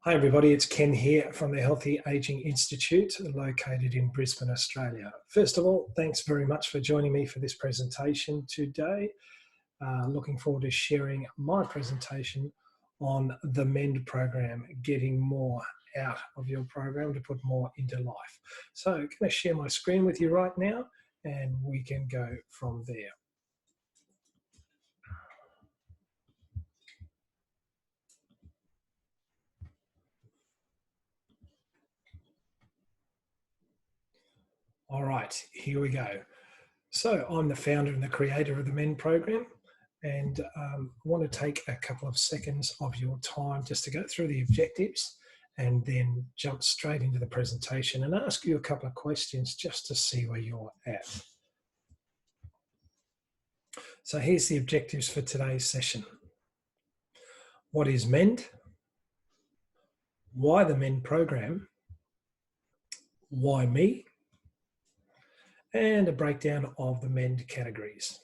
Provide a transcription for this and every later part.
Hi everybody, it's Ken here from the Healthy Aging Institute located in Brisbane, Australia. First of all, thanks very much for joining me for this presentation today. Looking forward to sharing my presentation on the MEND program, getting more out of your program to put more into life. So I'm going to share my screen with you right now and we can go from there. All right, here we go. So I'm the founder and the creator of the MEND program, and I want to take a couple of seconds of your time just to go through the objectives and then jump straight into the presentation and ask you a couple of questions just to see where you're at. So here's the objectives for today's session. What is MEND? Why the MEND program? Why me? And a breakdown of the MEND categories.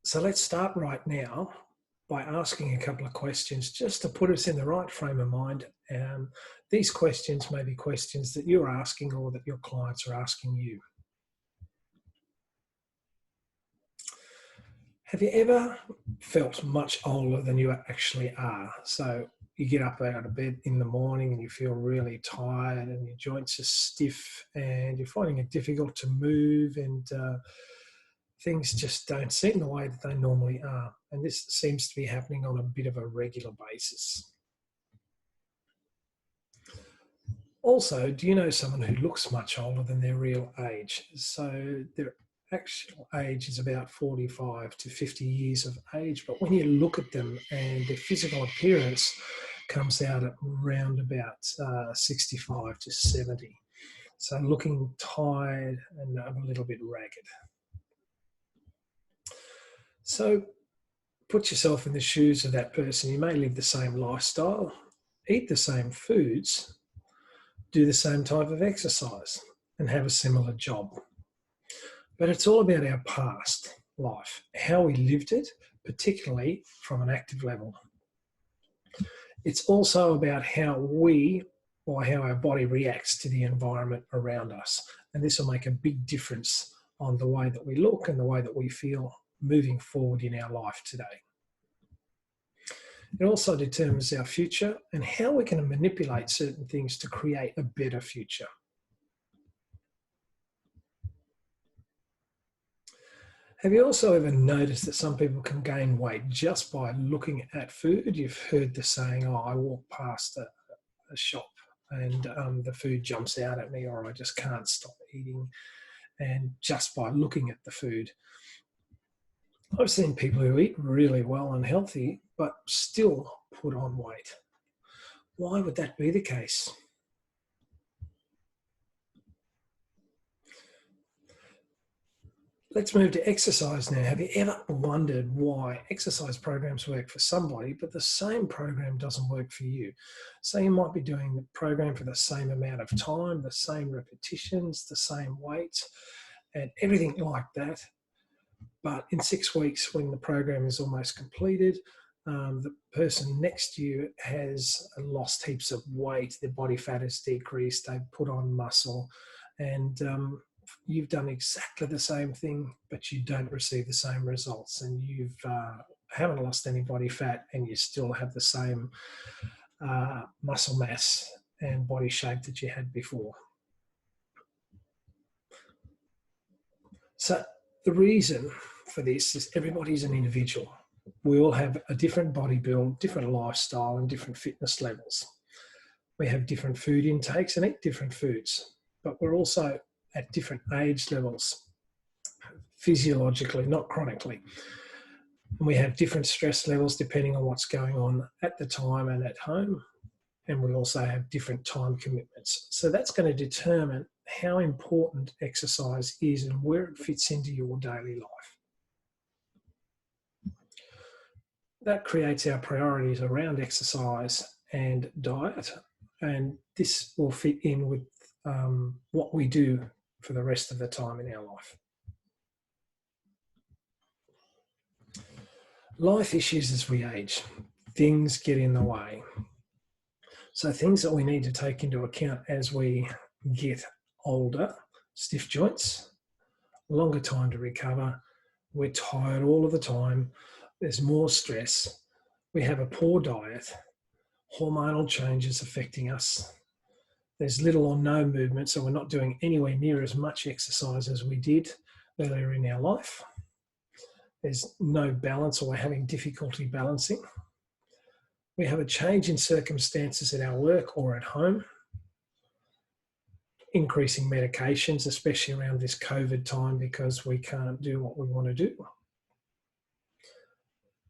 So let's start right now by asking a couple of questions just to put us in the right frame of mind. These questions may be questions that you're asking or that your clients are asking you. Have you ever felt much older than you actually are? So you get up out of bed in the morning and you feel really tired and your joints are stiff and you're finding it difficult to move and things just don't seem the way that they normally are. And this seems to be happening on a bit of a regular basis. Also, do you know someone who looks much older than their real age? So their actual age is about 45 to 50 years of age, but when you look at them and their physical appearance comes out at around about 65 to 70. So looking tired and a little bit ragged. So put yourself in the shoes of that person. You may live the same lifestyle, eat the same foods, do the same type of exercise and have a similar job. But it's all about our past life, how we lived it, particularly from an active level. It's also about how we or how our body reacts to the environment around us. And this will make a big difference on the way that we look and the way that we feel moving forward in our life today. It also determines our future and how we can manipulate certain things to create a better future. Have you also ever noticed that some people can gain weight just by looking at food? You've heard the saying, oh, I walk past a shop and the food jumps out at me, or I just can't stop eating. And just by looking at the food. I've seen people who eat really well and healthy, but still put on weight. Why would that be the case? Let's move to exercise now. Have you ever wondered why exercise programs work for somebody, but the same program doesn't work for you? So you might be doing the program for the same amount of time, the same repetitions, the same weights, and everything like that. But in 6 weeks, when the program is almost completed, the person next to you has lost heaps of weight, their body fat has decreased, they've put on muscle, and you've done exactly the same thing, but you don't receive the same results, and you haven't lost any body fat and you still have the same muscle mass and body shape that you had before. So the reason for this is everybody's an individual. We all have a different body build, different lifestyle and different fitness levels. We have different food intakes and eat different foods, but we're also at different age levels, physiologically, not chronically. And we have different stress levels depending on what's going on at the time and at home. And we also have different time commitments. So that's going to determine how important exercise is and where it fits into your daily life. That creates our priorities around exercise and diet, and this will fit in with what we do for the rest of the time in our life. Life issues as we age. Things get in the way. So things that we need to take into account as we get older: stiff joints, longer time to recover, we're tired all of the time, there's more stress, we have a poor diet, hormonal changes affecting us, there's little or no movement, so we're not doing anywhere near as much exercise as we did earlier in our life. There's no balance, or we're having difficulty balancing. We have a change in circumstances at our work or at home. Increasing medications, especially around this COVID time, because we can't do what we want to do.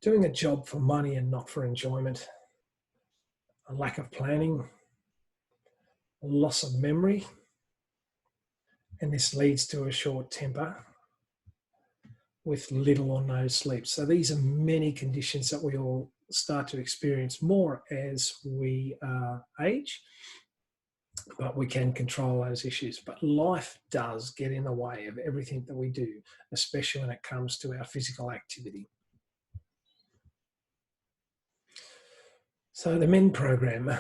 Doing a job for money and not for enjoyment. A lack of planning. A loss of memory. And this leads to a short temper with little or no sleep. So these are many conditions that we all start to experience more as we age, but we can control those issues. But life does get in the way of everything that we do, especially when it comes to our physical activity. So the MEND program.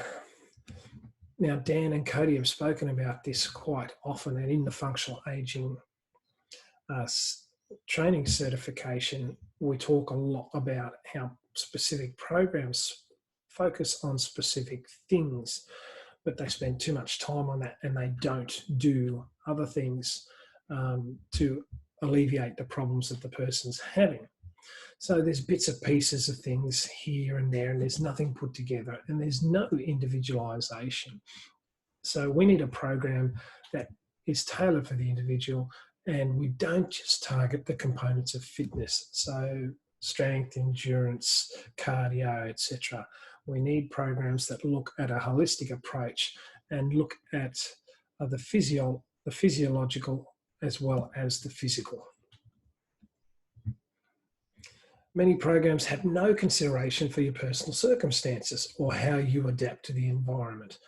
Now, Dan and Cody have spoken about this quite often, and in the functional aging training certification, we talk a lot about how specific programs focus on specific things, but they spend too much time on that and they don't do other things to alleviate the problems that the person's having. So there's bits and pieces of things here and there, and there's nothing put together, and there's no individualisation. So we need a program that is tailored for the individual, and we don't just target the components of fitness, so strength, endurance, cardio, etc. We need programs that look at a holistic approach and look at the physiological as well as the physical. Many programs have no consideration for your personal circumstances or how you adapt to the environment.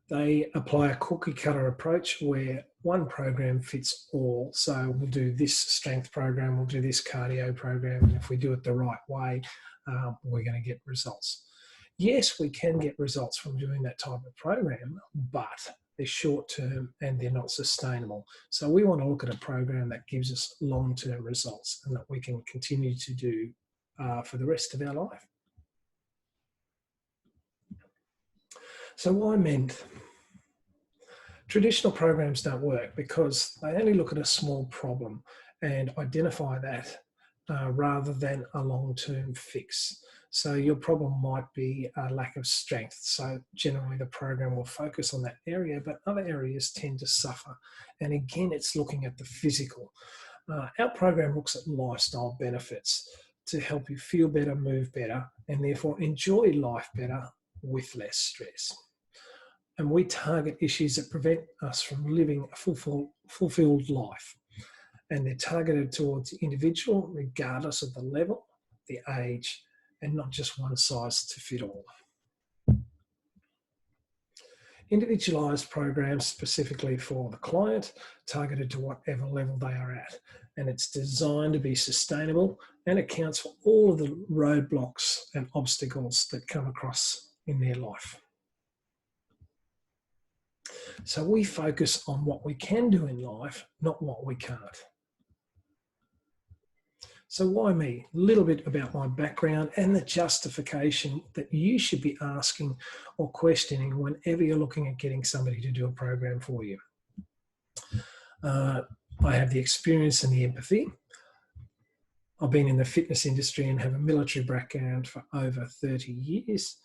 They apply a cookie cutter approach where one program fits all. So we'll do this strength program, we'll do this cardio program, and if we do it the right way, we're going to get results. Yes, we can get results from doing that type of program, but they're short term and they're not sustainable. So we want to look at a program that gives us long-term results and that we can continue to do for the rest of our life. So why MEND? Traditional programs don't work because they only look at a small problem and identify that rather than a long-term fix. So your problem might be a lack of strength. So generally the program will focus on that area, but other areas tend to suffer. And again, it's looking at the physical. Our program looks at lifestyle benefits to help you feel better, move better, and therefore enjoy life better with less stress. And we target issues that prevent us from living a fulfilled life. And they're targeted towards the individual, regardless of the level, the age, and not just one size to fit all. Individualised programs specifically for the client, targeted to whatever level they are at. And it's designed to be sustainable and accounts for all of the roadblocks and obstacles that come across in their life. So we focus on what we can do in life, not what we can't. So why me? A little bit about my background and the justification that you should be asking or questioning whenever you're looking at getting somebody to do a program for you. I have the experience and the empathy. I've been in the fitness industry and have a military background for over 30 years.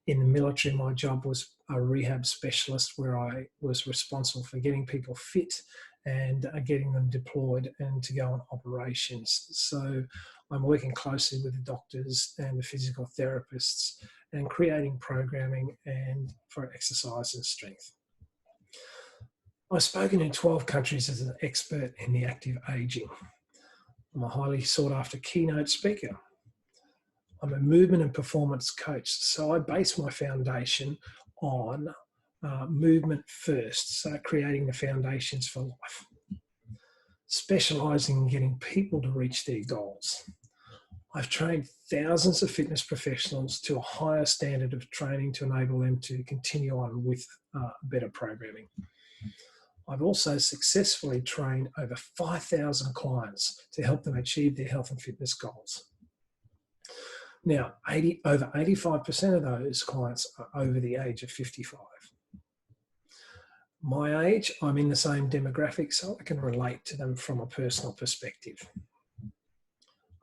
In the military, my job was a rehab specialist where I was responsible for getting people fit and getting them deployed and to go on operations. So I'm working closely with the doctors and the physical therapists and creating programming and for exercise and strength. I've spoken in 12 countries as an expert in the active aging. I'm a highly sought after keynote speaker. I'm a movement and performance coach. So I base my foundation on movement first, so creating the foundations for life. Specialising in getting people to reach their goals. I've trained thousands of fitness professionals to a higher standard of training to enable them to continue on with better programming. I've also successfully trained over 5,000 clients to help them achieve their health and fitness goals. Now, over 85% of those clients are over the age of 55. My age, I'm in the same demographic, so I can relate to them from a personal perspective.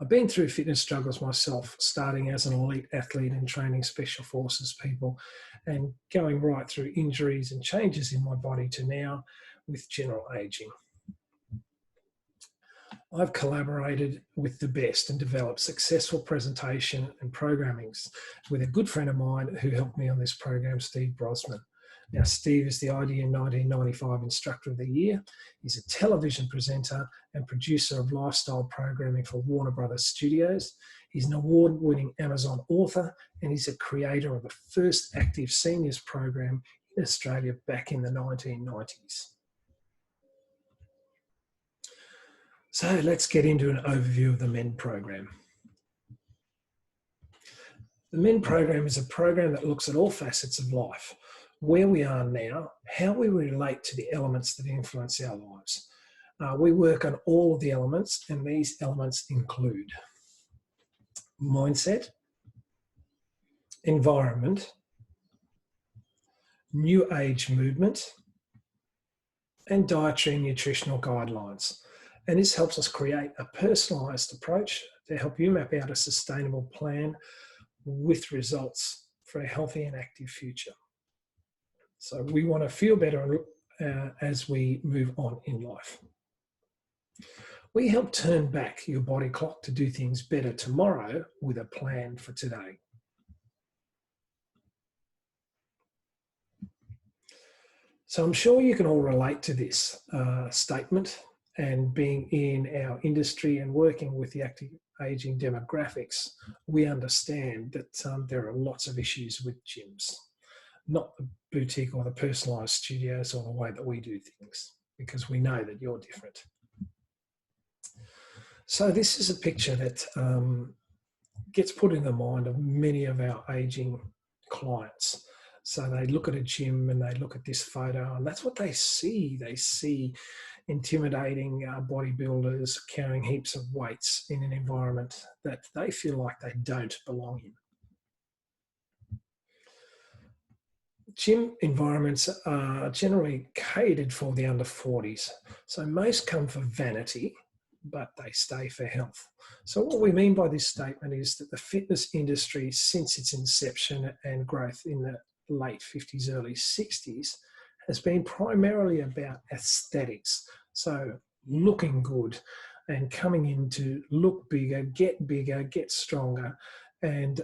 I've been through fitness struggles myself, starting as an elite athlete and training special forces people and going right through injuries and changes in my body to now with general aging. I've collaborated with the best and developed successful presentation and programmings with a good friend of mine who helped me on this program, Steve Brosman. Now, Steve is the IDM 1995 Instructor of the Year. He's a television presenter and producer of lifestyle programming for Warner Brothers Studios. He's an award-winning Amazon author, and he's a creator of the first active seniors program in Australia back in the 1990s. So let's get into an overview of the MEN program. The MEN program is a program that looks at all facets of life, where we are now, how we relate to the elements that influence our lives. We work on all of the elements, and these elements include mindset, environment, new age movement, and dietary and nutritional guidelines. And this helps us create a personalised approach to help you map out a sustainable plan with results for a healthy and active future. So we want to feel better as we move on in life. We help turn back your body clock to do things better tomorrow with a plan for today. So I'm sure you can all relate to this statement, and being in our industry and working with the active aging demographics, we understand that there are lots of issues with gyms, not the boutique or the personalised studios or the way that we do things, because we know that you're different. So this is a picture that gets put in the mind of many of our aging clients. So they look at a gym and they look at this photo, and that's what they see. They see intimidating bodybuilders carrying heaps of weights in an environment that they feel like they don't belong in. Gym environments are generally catered for the under 40s. So most come for vanity, but they stay for health. So what we mean by this statement is that the fitness industry, since its inception and growth in the late 50s, early 60s, has been primarily about aesthetics. So looking good and coming in to look bigger, get stronger, and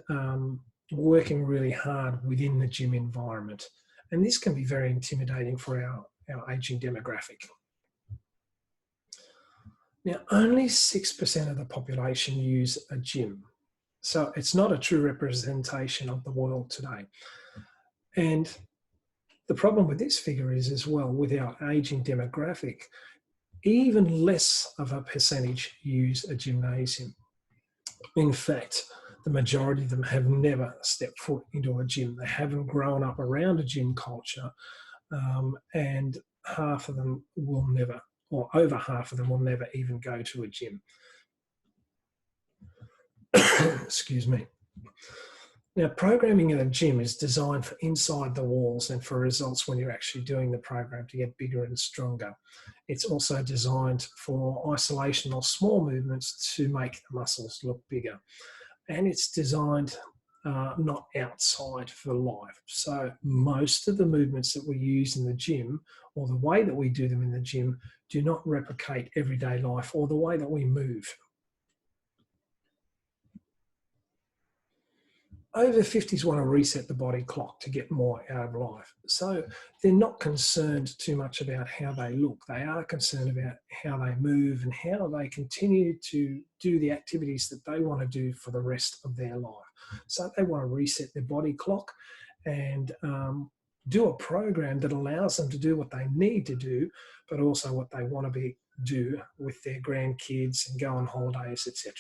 working really hard within the gym environment. And this can be very intimidating for our aging demographic. Now, only 6% of the population use a gym. So it's not a true representation of the world today. And the problem with this figure is as well, with our aging demographic, even less of a percentage use a gymnasium. In fact, the majority of them have never stepped foot into a gym. They haven't grown up around a gym culture, and half of them will never, or over half of them will never even go to a gym. Excuse me. Now, programming in a gym is designed for inside the walls and for results when you're actually doing the program to get bigger and stronger. It's also designed for isolation or small movements to make the muscles look bigger. And it's designed not outside for life. So most of the movements that we use in the gym, or the way that we do them in the gym, do not replicate everyday life or the way that we move. Over 50s want to reset the body clock to get more out of life. So they're not concerned too much about how they look. They are concerned about how they move and how they continue to do the activities that they want to do for the rest of their life. So they want to reset their body clock and do a program that allows them to do what they need to do, but also what they want to do with their grandkids and go on holidays, etc.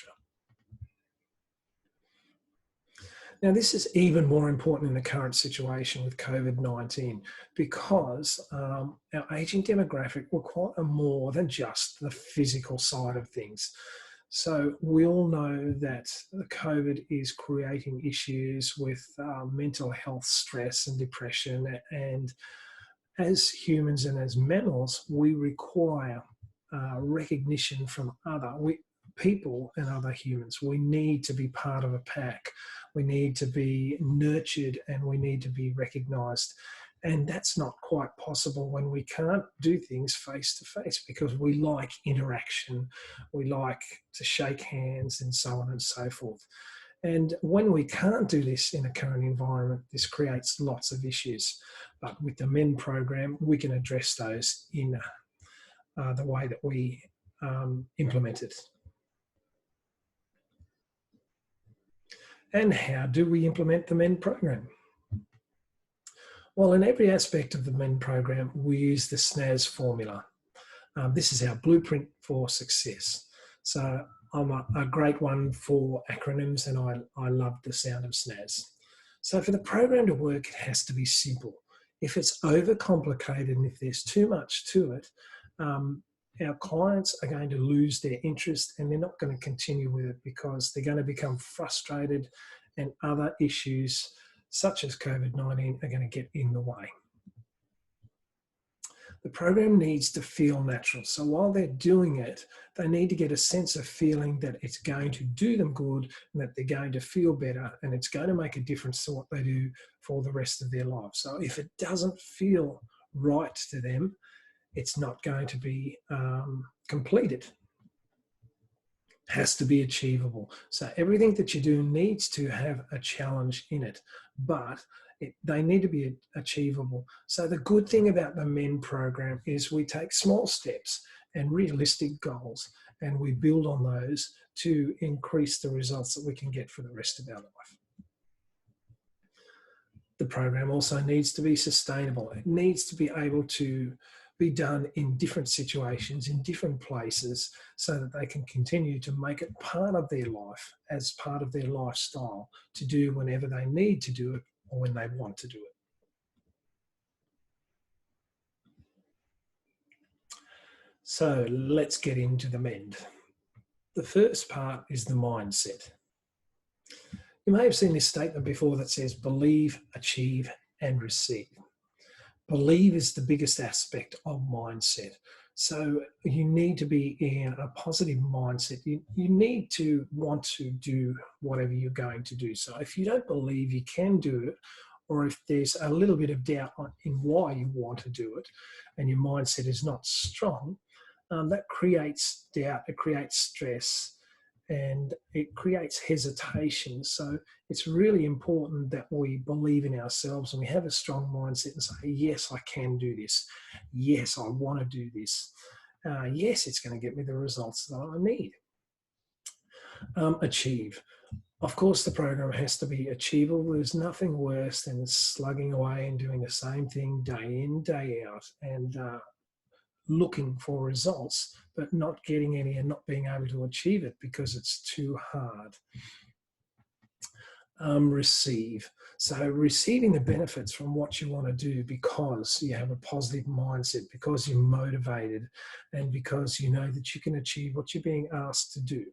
Now, this is even more important in the current situation with COVID-19 because our ageing demographic require more than just the physical side of things. So we all know that the COVID is creating issues with mental health, stress and depression. And as humans and as mammals, we require recognition from people and other humans. We need to be part of a pack. We need to be nurtured and we need to be recognized. And that's not quite possible when we can't do things face to face because we like interaction, we like to shake hands and so on and so forth. And when we can't do this in a current environment, this creates lots of issues. But with the MEN program, we can address those in the way that we implement it. And how do we implement the MEN program? Well, in every aspect of the MEN program, we use the Snazz Formula. This is our blueprint for success. So I'm a great one for acronyms and I love the sound of Snazz. So for the program to work, it has to be simple. If it's overcomplicated and if there's too much to it, our clients are going to lose their interest and they're not going to continue with it because they're going to become frustrated and other issues such as COVID-19 are going to get in the way. The program needs to feel natural. So while they're doing it, they need to get a sense of feeling that it's going to do them good and that they're going to feel better and it's going to make a difference to what they do for the rest of their lives. So if it doesn't feel right to them, it's not going to be completed. It has to be achievable. So everything that you do needs to have a challenge in it, but they need to be achievable. So the good thing about the MEN program is we take small steps and realistic goals and we build on those to increase the results that we can get for the rest of our life. The program also needs to be sustainable. It needs to be able to be done in different situations, in different places, so that they can continue to make it part of their life, as part of their lifestyle, to do whenever they need to do it or when they want to do it. So let's get into the MEND. The first part is the mindset. You may have seen this statement before that says believe, achieve, and receive. Believe is the biggest aspect of mindset. So you need to be in a positive mindset. You need to want to do whatever you're going to do. So if you don't believe you can do it, or if there's a little bit of doubt in why you want to do it, and your mindset is not strong, that creates doubt, it creates stress, and it creates hesitation. So it's really important that we believe in ourselves and we have a strong mindset and say, yes, I can do this. Yes, I want to do this. Yes, it's going to get me the results that I need. Achieve. Of course, the program has to be achievable. There's nothing worse than slugging away and doing the same thing day in, day out, and looking for results, but not getting any and not being able to achieve it because it's too hard. Receive. So receiving the benefits from what you want to do because you have a positive mindset, because you're motivated, and because you know that you can achieve what you're being asked to do.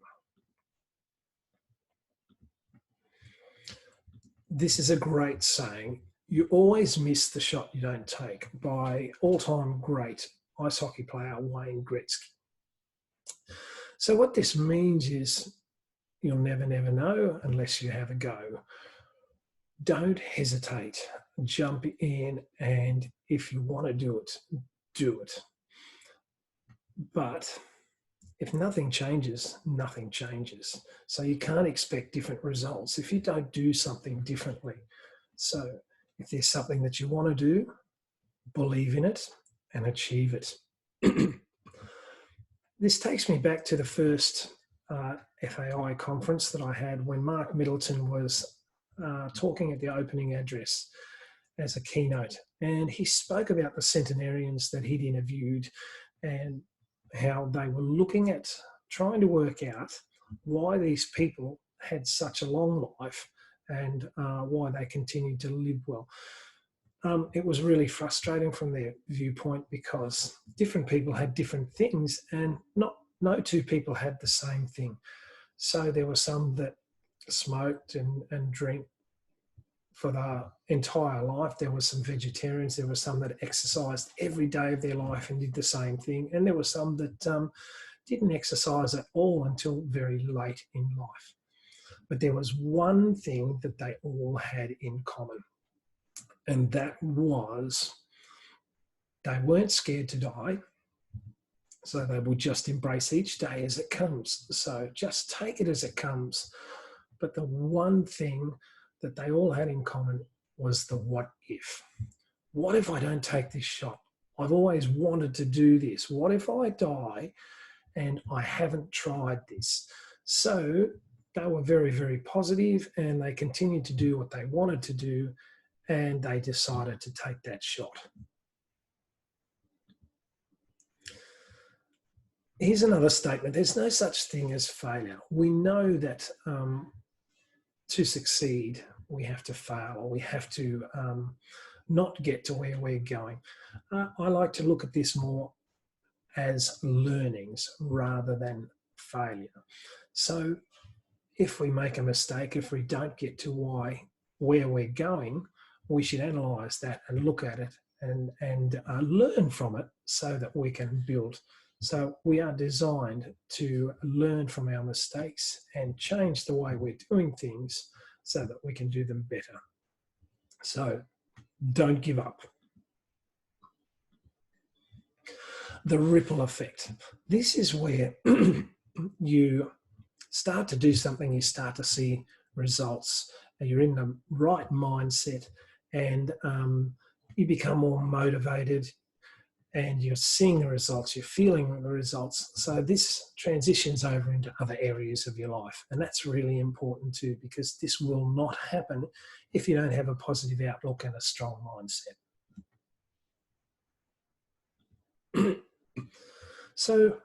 This is a great saying. You always miss the shot you don't take, by all-time great ice hockey player Wayne Gretzky. So what this means is you'll never know unless you have a go. Don't hesitate. Jump in, and if you want to do it, do it. But if nothing changes, nothing changes. So you can't expect different results if you don't do something differently. So if there's something that you want to do, believe in it and achieve it. This takes me back to the first FAI conference that I had when Mark Middleton was talking at the opening address as a keynote. And he spoke about the centenarians that he'd interviewed and how they were looking at trying to work out why these people had such a long life and why they continued to live well. It was really frustrating from their viewpoint because different people had different things, and no two people had the same thing. So there were some that smoked and drank for the entire life. There were some vegetarians. There were some that exercised every day of their life and did the same thing. And there were some that didn't exercise at all until very late in life. But there was one thing that they all had in common, and that was they weren't scared to die. So they would just embrace each day as it comes. So just take it as it comes. But the one thing that they all had in common was the what if. What if I don't take this shot? I've always wanted to do this. What if I die and I haven't tried this? So they were very, very positive, and they continued to do what they wanted to do, and they decided to take that shot. Here's another statement. There's no such thing as failure. We know that to succeed, we have to fail, or we have to not get to where we're going. I like to look at this more as learnings rather than failure. So if we make a mistake, if we don't get to where we're going, we should analyse that and look at it and learn from it so that we can build. So we are designed to learn from our mistakes and change the way we're doing things so that we can do them better. So don't give up. The ripple effect. This is where you start to do something, you start to see results, and you're in the right mindset, and you become more motivated, and you're seeing the results, you're feeling the results. So this transitions over into other areas of your life. And that's really important too, because this will not happen if you don't have a positive outlook and a strong mindset. So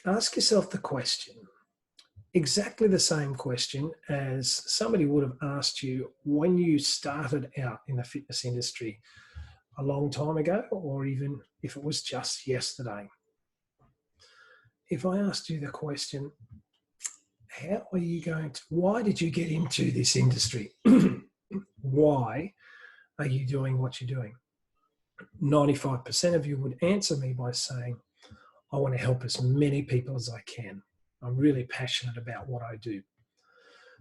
ask yourself the question, exactly the same question as somebody would have asked you when you started out in the fitness industry a long time ago, or even if it was just yesterday. If I asked you the question, why did you get into this industry? Why are you doing what you're doing? 95% of you would answer me by saying, I want to help as many people as I can. I'm really passionate about what I do.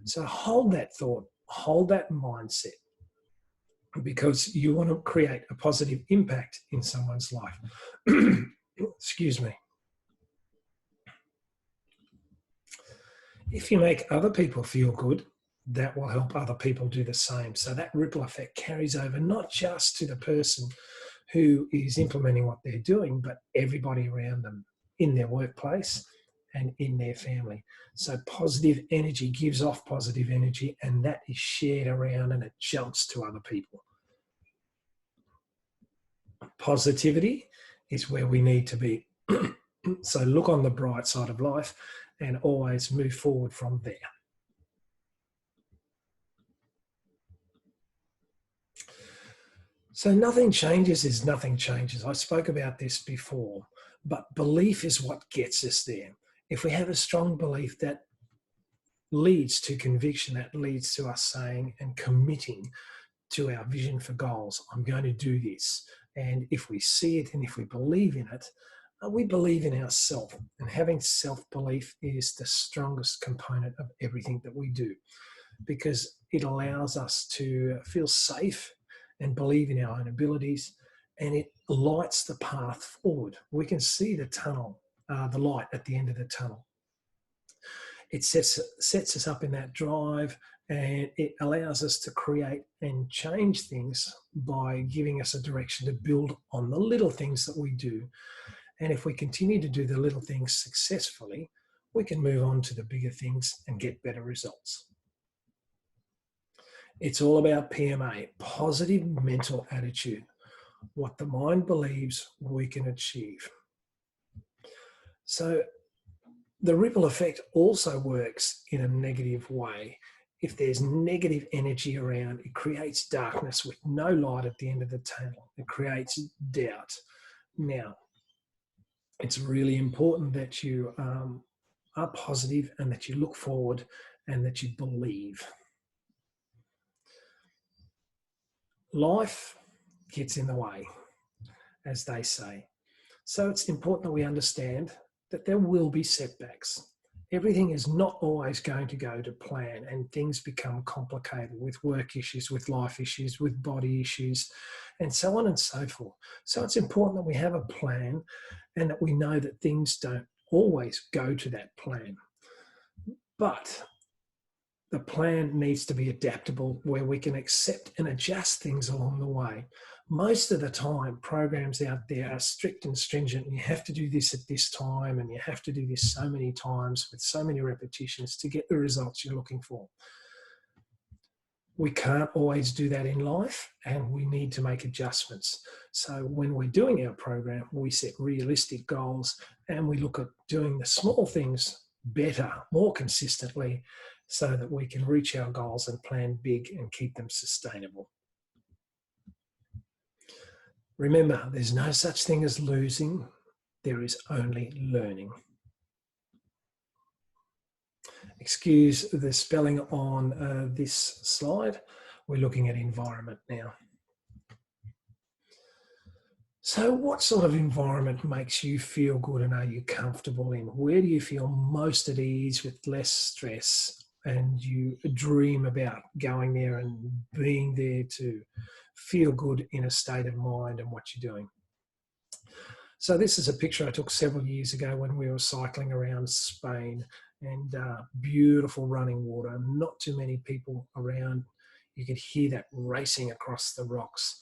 So hold that thought, hold that mindset, because you want to create a positive impact in someone's life. Excuse me. If you make other people feel good, that will help other people do the same. So that ripple effect carries over not just to the person who is implementing what they're doing, but everybody around them in their workplace and in their family. So positive energy gives off positive energy, and that is shared around and it jumps to other people. Positivity is where we need to be. So look on the bright side of life and always move forward from there. So nothing changes is nothing changes. I spoke about this before, but belief is what gets us there. If we have a strong belief, that leads to conviction, that leads to us saying and committing to our vision for goals. I'm going to do this. And if we see it and if we believe in it, we believe in ourselves. And having self-belief is the strongest component of everything that we do, because it allows us to feel safe and believe in our own abilities, and it lights the path forward. We can see the tunnel, the light at the end of the tunnel. It sets us up in that drive, and it allows us to create and change things by giving us a direction to build on the little things that we do. And if we continue to do the little things successfully, we can move on to the bigger things and get better results. It's all about PMA, positive mental attitude. What the mind believes, we can achieve. So the ripple effect also works in a negative way. if there's negative energy around, it creates darkness with no light at the end of the tunnel. It creates doubt. Now, it's really important that you are positive and that you look forward and that you believe. Life gets in the way, as they say. So it's important that we understand that there will be setbacks. Everything is not always going to go to plan, and things become complicated with work issues, with life issues, with body issues, and so on and so forth. So it's important that we have a plan and that we know that things don't always go to that plan. But the plan needs to be adaptable, where we can accept and adjust things along the way. Most of the time, programs out there are strict and stringent, and you have to do this at this time, and you have to do this so many times with so many repetitions to get the results you're looking for. We can't always do that in life, and we need to make adjustments. So when we're doing our program, we set realistic goals, and we look at doing the small things better, more consistently, so that we can reach our goals and plan big and keep them sustainable. Remember, there's no such thing as losing. There is only learning. Excuse the spelling on this slide. We're looking at environment now. So what sort of environment makes you feel good and are you comfortable in? Where do you feel most at ease with less stress and you dream about going there and being there to feel good in a state of mind and what you're doing? So this is a picture I took several years ago when we were cycling around Spain, and beautiful running water, not too many people around. You could hear that racing across the rocks.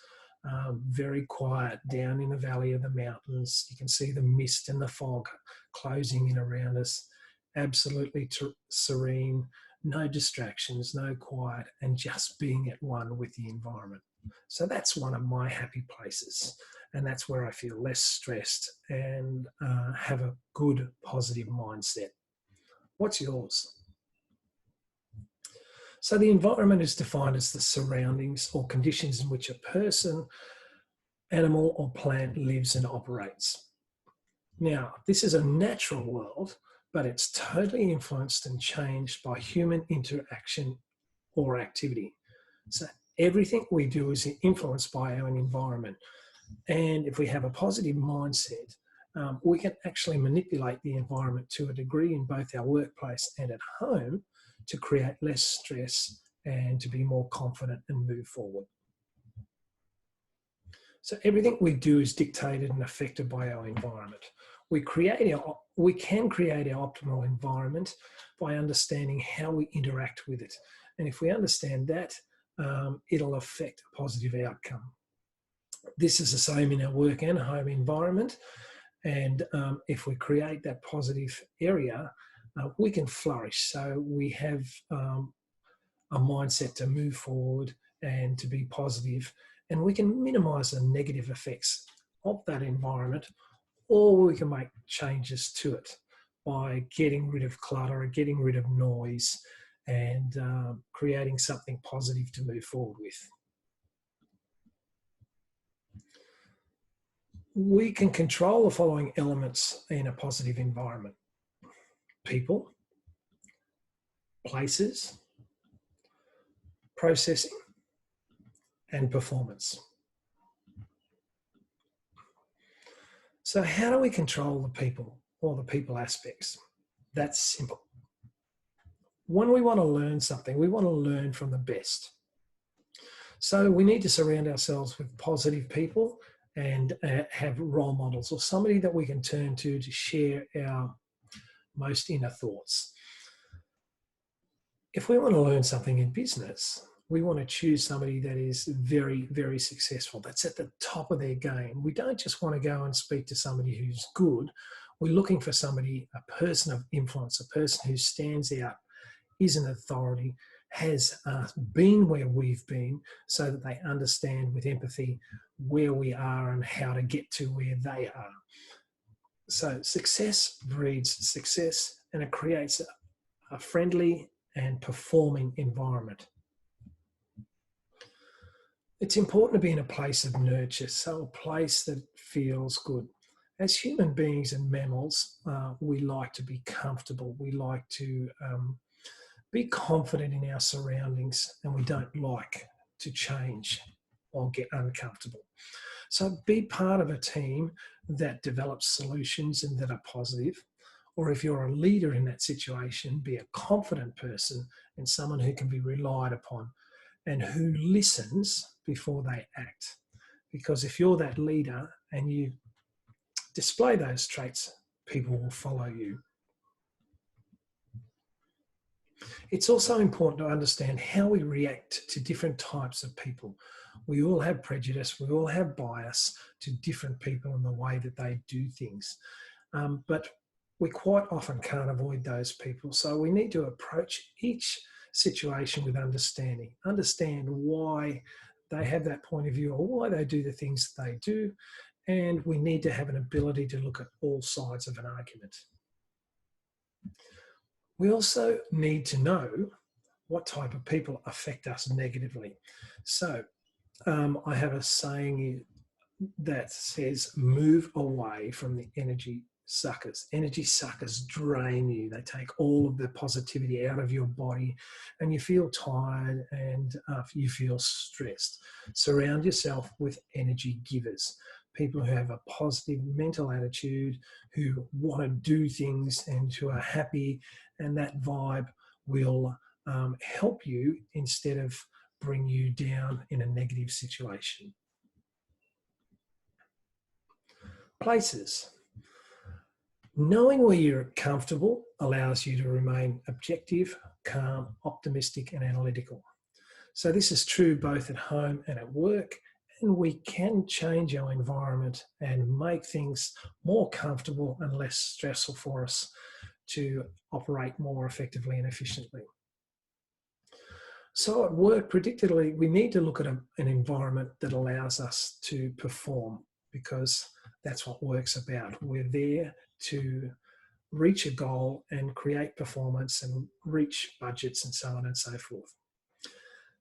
Very quiet down in the valley of the mountains. You can see the mist and the fog closing in around us. Absolutely serene, no distractions, no quiet, and just being at one with the environment. So that's one of my happy places, and that's where I feel less stressed and have a good, positive mindset. What's yours? So the environment is defined as the surroundings or conditions in which a person, animal, or plant lives and operates. Now, this is a natural world, but it's totally influenced and changed by human interaction or activity. So everything we do is influenced by our environment. And if we have a positive mindset, we can actually manipulate the environment to a degree in both our workplace and at home to create less stress and to be more confident and move forward. So everything we do is dictated and affected by our environment. We can create our optimal environment by understanding how we interact with it. And if we understand that, it'll affect a positive outcome. This is the same in our work and home environment. And if we create that positive area, we can flourish. So we have a mindset to move forward and to be positive, and we can minimize the negative effects of that environment, or we can make changes to it by getting rid of clutter or getting rid of noise and creating something positive to move forward with. We can control the following elements in a positive environment: people, places, processing, and performance. So how do we control the people or the people aspects? That's simple. When we want to learn something, we want to learn from the best. So we need to surround ourselves with positive people and have role models or somebody that we can turn to share our most inner thoughts. If we want to learn something in business, we want to choose somebody that is very, very successful, that's at the top of their game. We don't just want to go and speak to somebody who's good. We're looking for somebody, a person of influence, a person who stands out, is an authority, has been where we've been, so that they understand with empathy where we are and how to get to where they are. So success breeds success, and it creates a friendly and performing environment. It's important to be in a place of nurture, so a place that feels good. As human beings and mammals, we like to be comfortable. We like to be confident in our surroundings, and we don't like to change or get uncomfortable. So be part of a team that develops solutions and that are positive. Or if you're a leader in that situation, be a confident person and someone who can be relied upon and who listens before they act. Because if you're that leader and you display those traits, people will follow you. It's also important to understand how we react to different types of people. We all have prejudice, we all have bias to different people in the way that they do things. But we quite often can't avoid those people. So we need to approach each situation with understanding. Understand why they have that point of view or why they do the things that they do. And we need to have an ability to look at all sides of an argument. We also need to know what type of people affect us negatively. So I have a saying that says, move away from the energy suckers. Energy suckers drain you. They take all of the positivity out of your body and you feel tired and you feel stressed. Surround yourself with energy givers. People who have a positive mental attitude, who want to do things and who are happy, and that vibe will help you instead of bring you down in a negative situation. Places. Knowing where you're comfortable allows you to remain objective, calm, optimistic, and analytical. So this is true both at home and at work, and we can change our environment and make things more comfortable and less stressful for us to operate more effectively and efficiently. So at work, particularly, we need to look at an environment that allows us to perform, because that's what work's about. We're there to reach a goal and create performance and reach budgets and so on and so forth.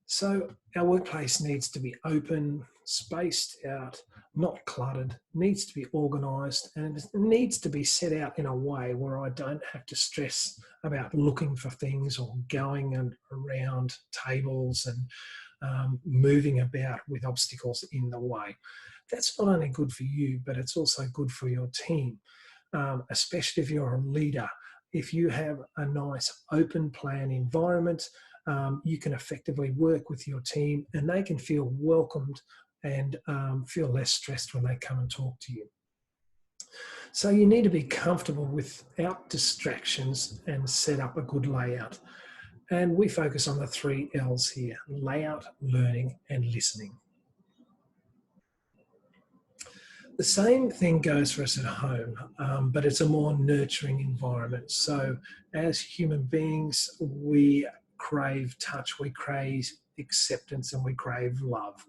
So our workplace needs to be open, spaced out, not cluttered, needs to be organised, and it needs to be set out in a way where I don't have to stress about looking for things or going around tables and moving about with obstacles in the way. That's not only good for you, but it's also good for your team, especially if you're a leader. If you have a nice open plan environment, you can effectively work with your team and they can feel welcomed and feel less stressed when they come and talk to you. So you need to be comfortable without distractions and set up a good layout. And we focus on the 3 L's here: layout, learning, and listening. The same thing goes for us at home, but it's a more nurturing environment. So as human beings, we crave touch, we crave acceptance, and we crave love.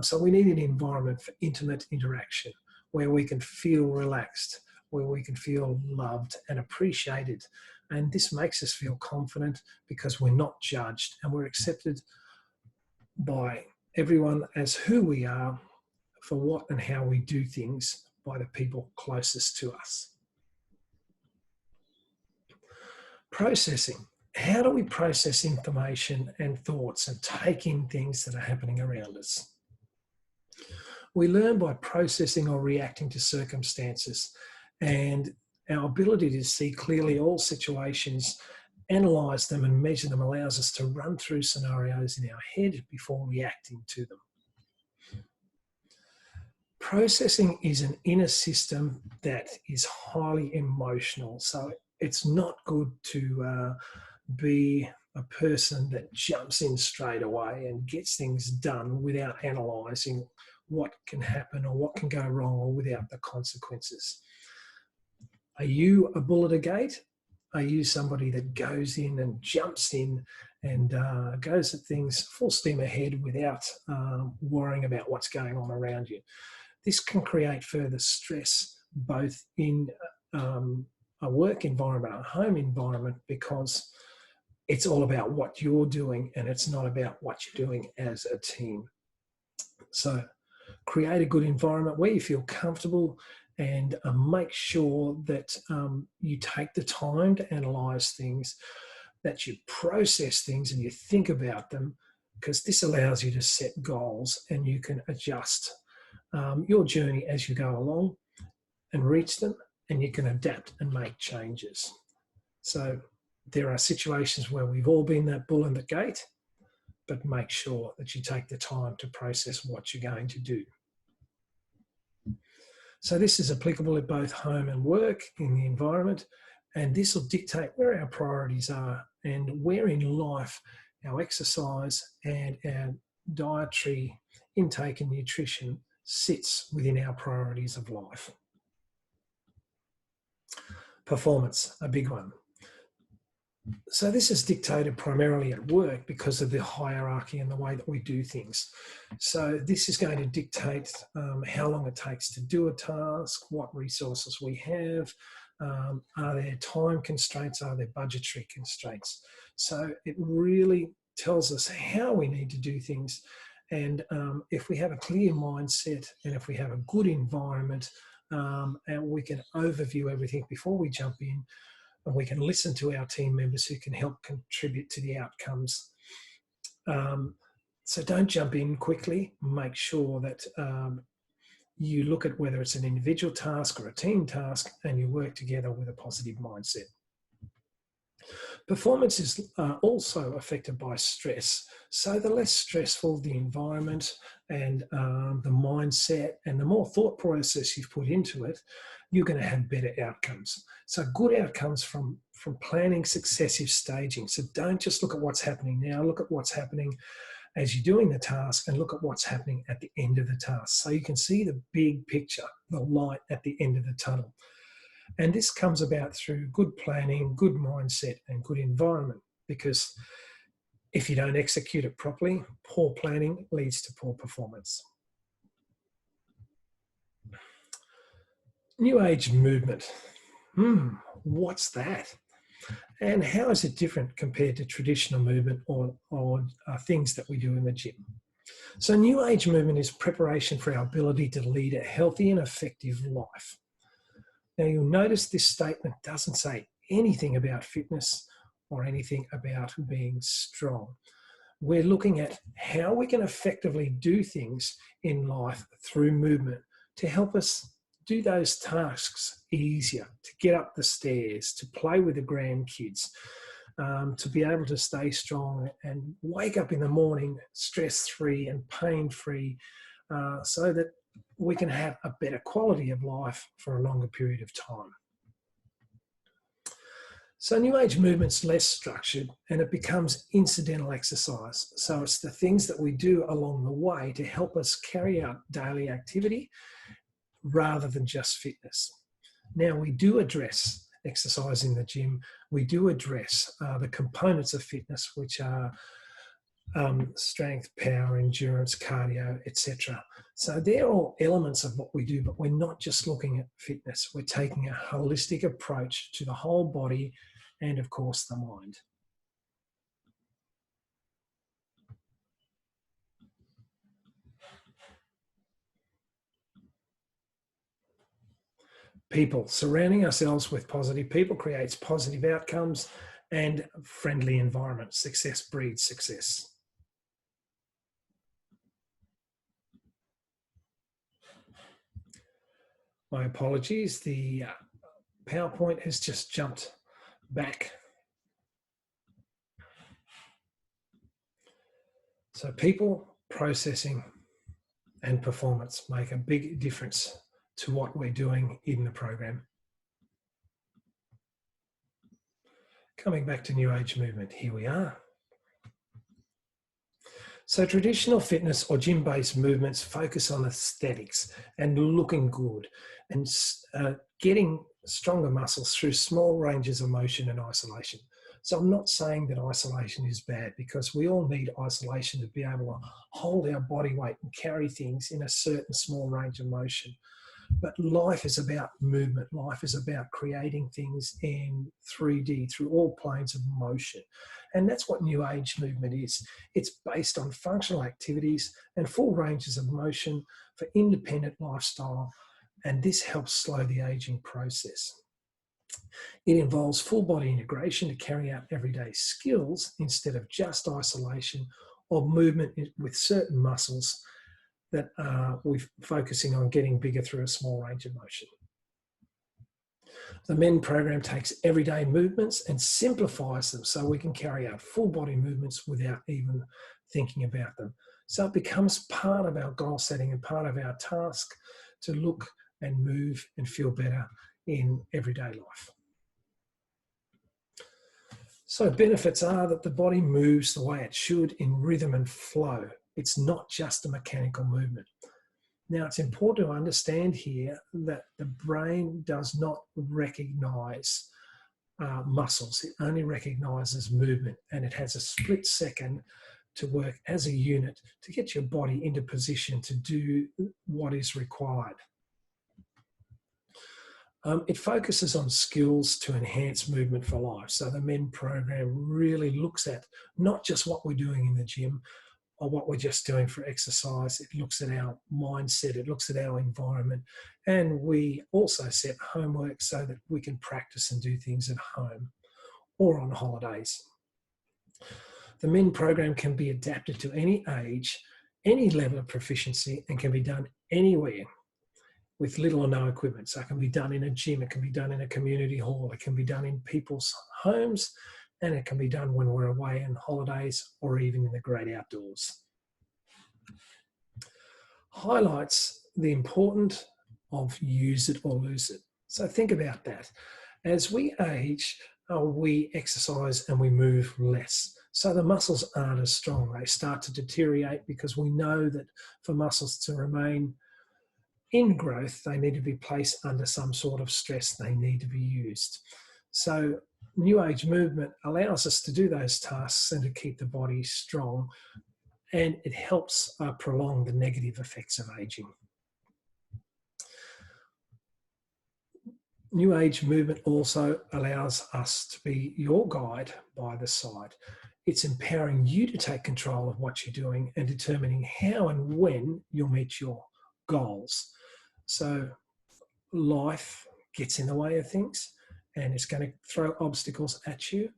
So we need an environment for intimate interaction where we can feel relaxed, where we can feel loved and appreciated. And this makes us feel confident because we're not judged and we're accepted by everyone as who we are, for what and how we do things, by the people closest to us. Processing. How do we process information and thoughts and take in things that are happening around us? We learn by processing or reacting to circumstances, and our ability to see clearly all situations, analyse them and measure them allows us to run through scenarios in our head before reacting to them. Processing is an inner system that is highly emotional. So it's not good to be a person that jumps in straight away and gets things done without analysing what can happen or what can go wrong or without the consequences. Are you a bull at a gate? Are you somebody that goes in and jumps in and goes at things full steam ahead without worrying about what's going on around you? This can create further stress both in a work environment, a home environment, because It's all about what you're doing, and it's not about what you're doing as a team. So create a good environment where you feel comfortable, and make sure that you take the time to analyse things, that you process things and you think about them, because this allows you to set goals and you can adjust your journey as you go along and reach them, and you can adapt and make changes. So there are situations where we've all been that bull in the gate, but make sure that you take the time to process what you're going to do. So this is applicable at both home and work in the environment, and this will dictate where our priorities are and where in life our exercise and our dietary intake and nutrition sits within our priorities of life. Performance, a big one. So this is dictated primarily at work because of the hierarchy and the way that we do things. So this is going to dictate how long it takes to do a task, what resources we have, are there time constraints, are there budgetary constraints. So it really tells us how we need to do things. And if we have a clear mindset and if we have a good environment, and we can overview everything before we jump in, and we can listen to our team members who can help contribute to the outcomes. So don't jump in quickly. Make sure that you look at whether it's an individual task or a team task, and you work together with a positive mindset. Performance is also affected by stress. So the less stressful the environment and the mindset and the more thought process you've put into it, you're going to have better outcomes. So good outcomes from planning successive staging. So don't just look at what's happening now, look at what's happening as you're doing the task, and look at what's happening at the end of the task. So you can see the big picture, the light at the end of the tunnel. And this comes about through good planning, good mindset, and good environment, because if you don't execute it properly, poor planning leads to poor performance. New Age movement. What's that? And how is it different compared to traditional movement or things that we do in the gym? So New Age movement is preparation for our ability to lead a healthy and effective life. Now you'll notice this statement doesn't say anything about fitness or anything about being strong. We're looking at how we can effectively do things in life through movement to help us do those tasks easier, to get up the stairs, to play with the grandkids, to be able to stay strong and wake up in the morning stress-free and pain-free, so that we can have a better quality of life for a longer period of time. So New Age movement's less structured and it becomes incidental exercise. So it's the things that we do along the way to help us carry out daily activity rather than just fitness. Now we do address exercise in the gym. We do address the components of fitness, which are strength, power, endurance, cardio, etc. So they're all elements of what we do, but we're not just looking at fitness. We're taking a holistic approach to the whole body and, of course, the mind. People. Surrounding ourselves with positive people creates positive outcomes and friendly environment. Success breeds success. My apologies, the PowerPoint has just jumped back. So people, processing, and performance make a big difference to what we're doing in the program. Coming back to New Age movement, here we are. So traditional fitness or gym-based movements focus on aesthetics and looking good and getting stronger muscles through small ranges of motion and isolation. So I'm not saying that isolation is bad, because we all need isolation to be able to hold our body weight and carry things in a certain small range of motion. But life is about movement. Life is about creating things in 3D through all planes of motion. And that's what New Age movement is. It's based on functional activities and full ranges of motion for independent lifestyle. And this helps slow the aging process. It involves full body integration to carry out everyday skills instead of just isolation or movement with certain muscles that we're focusing on getting bigger through a small range of motion. The MEN program takes everyday movements and simplifies them so we can carry out full body movements without even thinking about them. So it becomes part of our goal setting and part of our task to look and move and feel better in everyday life. So benefits are that the body moves the way it should in rhythm and flow. It's not just a mechanical movement. Now, it's important to understand here that the brain does not recognize muscles. It only recognizes movement, and it has a split second to work as a unit to get your body into position to do what is required. It focuses on skills to enhance movement for life. So the MEN program really looks at not just what we're doing in the gym or what we're just doing for exercise. It looks at our mindset, it looks at our environment, and we also set homework so that we can practice and do things at home or on holidays. The MEN program can be adapted to any age, any level of proficiency, and can be done anywhere with little or no equipment. So it can be done in a gym, it can be done in a community hall, it can be done in people's homes, and it can be done when we're away on holidays or even in the great outdoors. Highlights the importance of use it or lose it. So think about that. As we age, we exercise and we move less. So the muscles aren't as strong. They start to deteriorate because we know that for muscles to remain in growth, they need to be placed under some sort of stress. They need to be used. So New Age movement allows us to do those tasks and to keep the body strong, and it helps prolong the negative effects of aging. New Age movement also allows us to be your guide by the side. It's empowering you to take control of what you're doing and determining how and when you'll meet your goals. So life gets in the way of things and it's going to throw obstacles at you.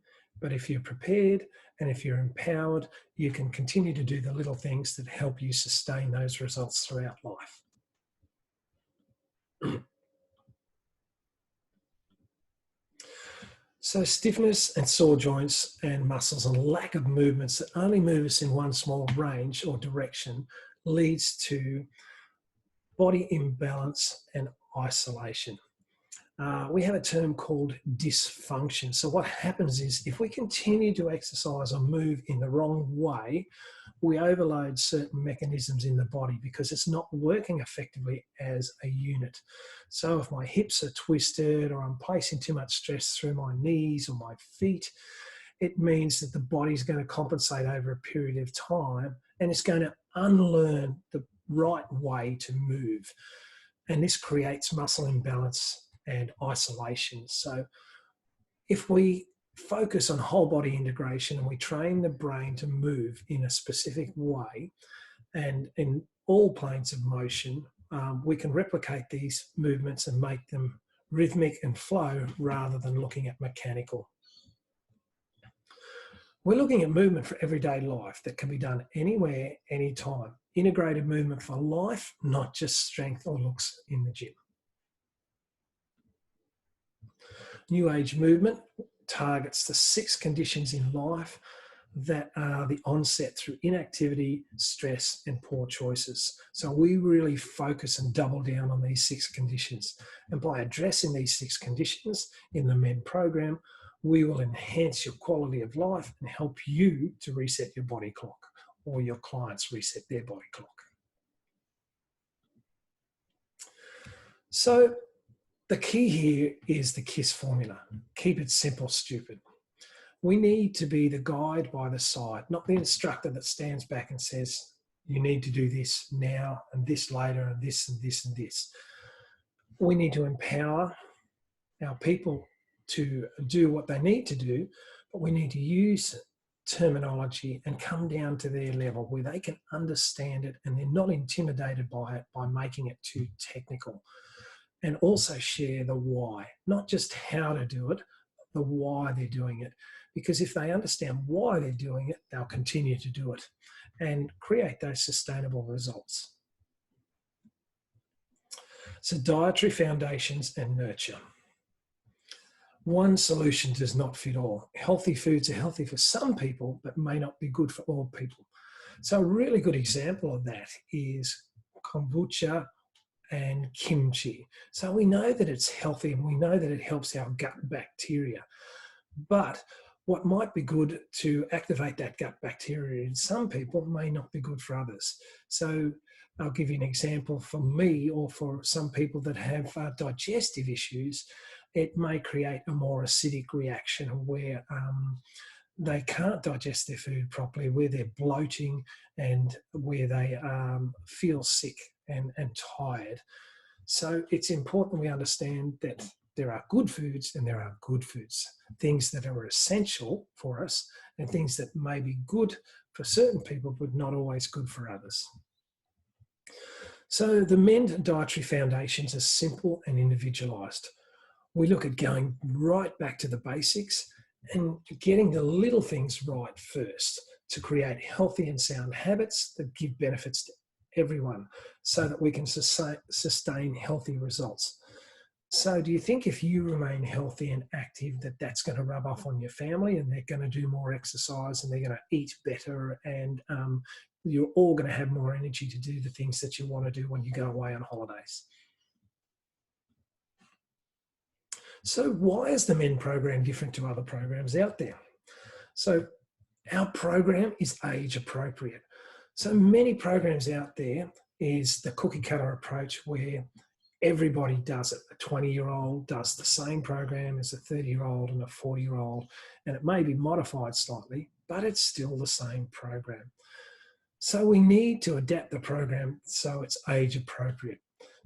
But if you're prepared and if you're empowered, you can continue to do the little things that help you sustain those results throughout life. So stiffness and sore joints and muscles and lack of movements that only move us in one small range or direction leads to body imbalance and isolation. We have a term called dysfunction. So what happens is if we continue to exercise or move in the wrong way, we overload certain mechanisms in the body because it's not working effectively as a unit. So if my hips are twisted or I'm placing too much stress through my knees or my feet, it means that the body's going to compensate over a period of time and it's going to unlearn the right way to move. And this creates muscle imbalance and isolation. So if we focus on whole body integration and we train the brain to move in a specific way and in all planes of motion, we can replicate these movements and make them rhythmic and flow rather than looking at mechanical. We're looking at movement for everyday life that can be done anywhere, anytime. Integrated movement for life, not just strength or looks in the gym. New Age movement targets the 6 conditions in life that are the onset through inactivity, stress, and poor choices. So we really focus and double down on these 6 conditions. And by addressing these 6 conditions in the MEN program, we will enhance your quality of life and help you to reset your body clock, or your clients reset their body clock. So the key here is the KISS formula. Keep it simple, stupid. We need to be the guide by the side, not the instructor that stands back and says, you need to do this now and this later and this and this and this. we need to empower our people to do what they need to do, but we need to use terminology and come down to their level where they can understand it and they're not intimidated by it by making it too technical. And also share the why, not just how to do it, the why they're doing it. Because if they understand why they're doing it, they'll continue to do it and create those sustainable results. So dietary foundations and nurture. One solution does not fit all. Healthy foods are healthy for some people, but may not be good for all people. So a really good example of that is kombucha and kimchi. So we know that it's healthy and we know that it helps our gut bacteria. But what might be good to activate that gut bacteria in some people may not be good for others. So I'll give you an example for me or for some people that have digestive issues. It may create a more acidic reaction where they can't digest their food properly, where they're bloating and where they feel sick and tired. So it's important we understand that there are good foods and there are good foods, things that are essential for us and things that may be good for certain people but not always good for others. So the MEND dietary foundations are simple and individualised. We look at going right back to the basics and getting the little things right first to create healthy and sound habits that give benefits to everyone so that we can sustain healthy results. So do you think if you remain healthy and active that that's going to rub off on your family and they're going to do more exercise and they're going to eat better and you're all going to have more energy to do the things that you want to do when you go away on holidays? So why is the MEND program different to other programs out there? So our program is age appropriate. So many programs out there is the cookie cutter approach where everybody does it. A 20-year-old does the same program as a 30-year-old and a 40-year-old, and it may be modified slightly, but it's still the same program. So we need to adapt the program so it's age appropriate,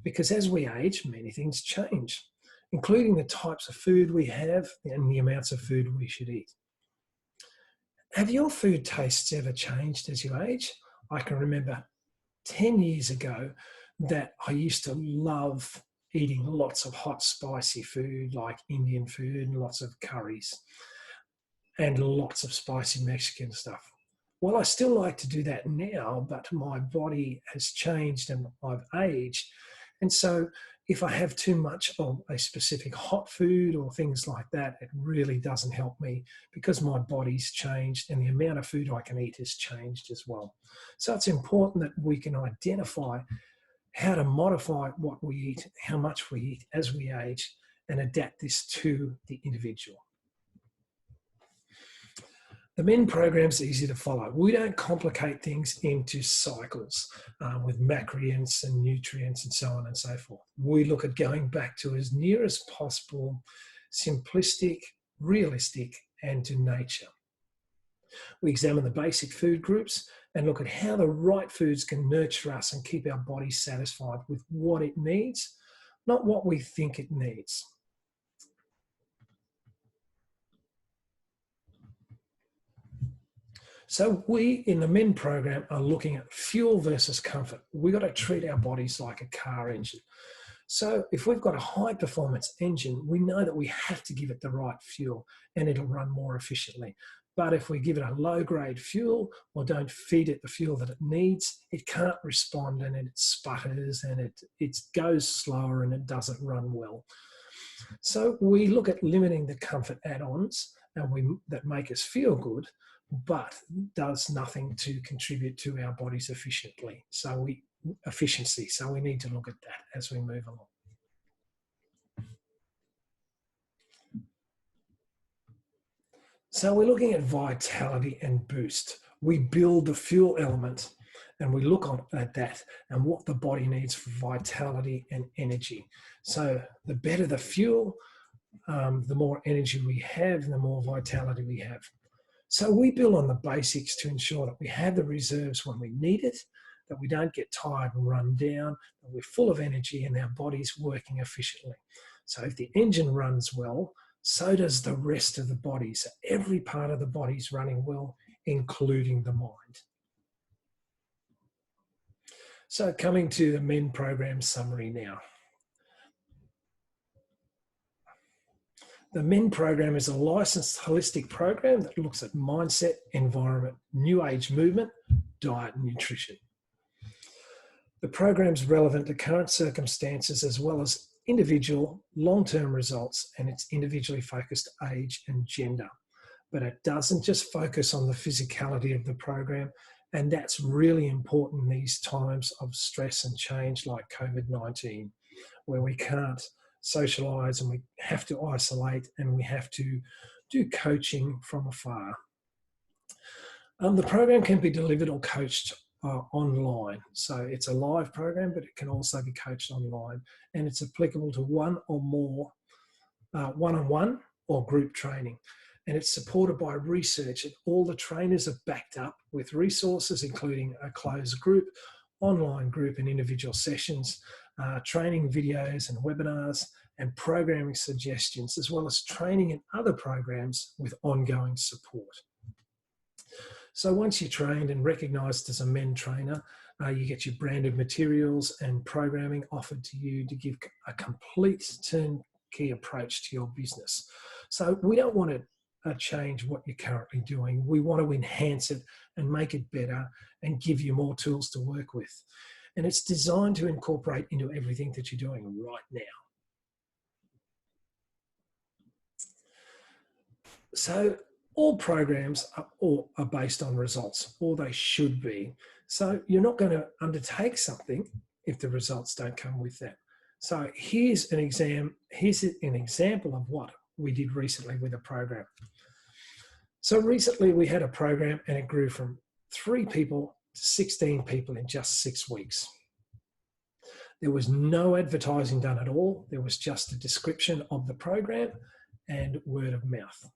because as we age, many things change, including the types of food we have and the amounts of food we should eat. Have your food tastes ever changed as you age? I can remember 10 years ago that I used to love eating lots of hot, spicy food like Indian food and lots of curries and lots of spicy Mexican stuff. Well, I still like to do that now, but my body has changed and I've aged. And so if I have too much of a specific hot food or things like that, it really doesn't help me because my body's changed and the amount of food I can eat has changed as well. So it's important that we can identify how to modify what we eat, how much we eat as we age, and adapt this to the individual. The MEND program's easy to follow. We don't complicate things into cycles with macronutrients and nutrients and so on and so forth. We look at going back to as near as possible, simplistic, realistic, and to nature. We examine the basic food groups and look at how the right foods can nurture us and keep our body satisfied with what it needs, not what we think it needs. So we, in the MEND program, are looking at fuel versus comfort. We've got to treat our bodies like a car engine. So if we've got a high performance engine, we know that we have to give it the right fuel and it'll run more efficiently. But if we give it a low grade fuel or don't feed it the fuel that it needs, it can't respond and it sputters and it goes slower and it doesn't run well. So we look at limiting the comfort add-ons that make us feel good, but does nothing to contribute to our bodies efficiency. So we need to look at that as we move along. So we're looking at vitality and boost. We build the fuel element and we look at that and what the body needs for vitality and energy. So the better the fuel, the more energy we have and the more vitality we have. So we build on the basics to ensure that we have the reserves when we need it, that we don't get tired and run down, that we're full of energy and our body's working efficiently. So if the engine runs well, so does the rest of the body. So every part of the body is running well, including the mind. So coming to the MEN program summary now. The MEN program is a licensed holistic program that looks at mindset, environment, new age movement, diet and nutrition. The program is relevant to current circumstances as well as individual long-term results, and it's individually focused age and gender. But it doesn't just focus on the physicality of the program, and that's really important in these times of stress and change like COVID-19, where we can't socialise and we have to isolate and we have to do coaching from afar. The program can be delivered or coached online. So it's a live program, but it can also be coached online, and it's applicable to one or more one-on-one or group training. And it's supported by research, and all the trainers are backed up with resources, including a closed group, online group and individual sessions, training videos and webinars, and programming suggestions, as well as training in other programs with ongoing support. So once you're trained and recognised as a MEN trainer, you get your branded materials and programming offered to you to give a complete turnkey approach to your business. So we don't want to change what you're currently doing. We want to enhance it and make it better and give you more tools to work with. And it's designed to incorporate into everything that you're doing right now. So all programs are based on results, or they should be. So you're not going to undertake something if the results don't come with that. So here's an example of what we did recently with a program. So recently we had a program and it grew from 3 people to 16 people in just 6 weeks. There was no advertising done at all. There was just a description of the program and word of mouth.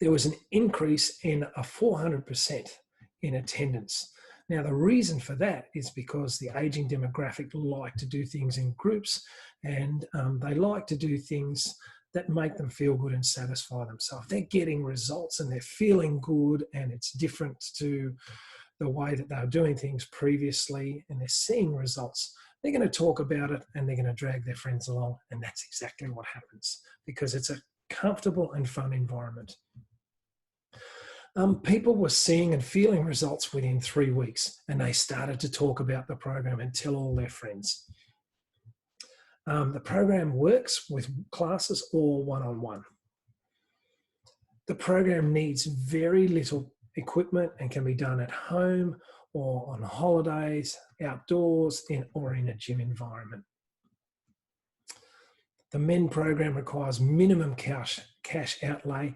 There was an increase in 400% in attendance. Now, the reason for that is because the aging demographic like to do things in groups, and they like to do things that make them feel good and satisfy them. So if they're getting results and they're feeling good and it's different to the way that they were doing things previously and they're seeing results, they're going to talk about it and they're going to drag their friends along. And that's exactly what happens because it's a comfortable and fun environment. People were seeing and feeling results within 3 weeks, and they started to talk about the program and tell all their friends. The program works with classes or one-on-one. The program needs very little equipment and can be done at home or on holidays, outdoors, or in a gym environment. The MEN program requires minimum cash outlay,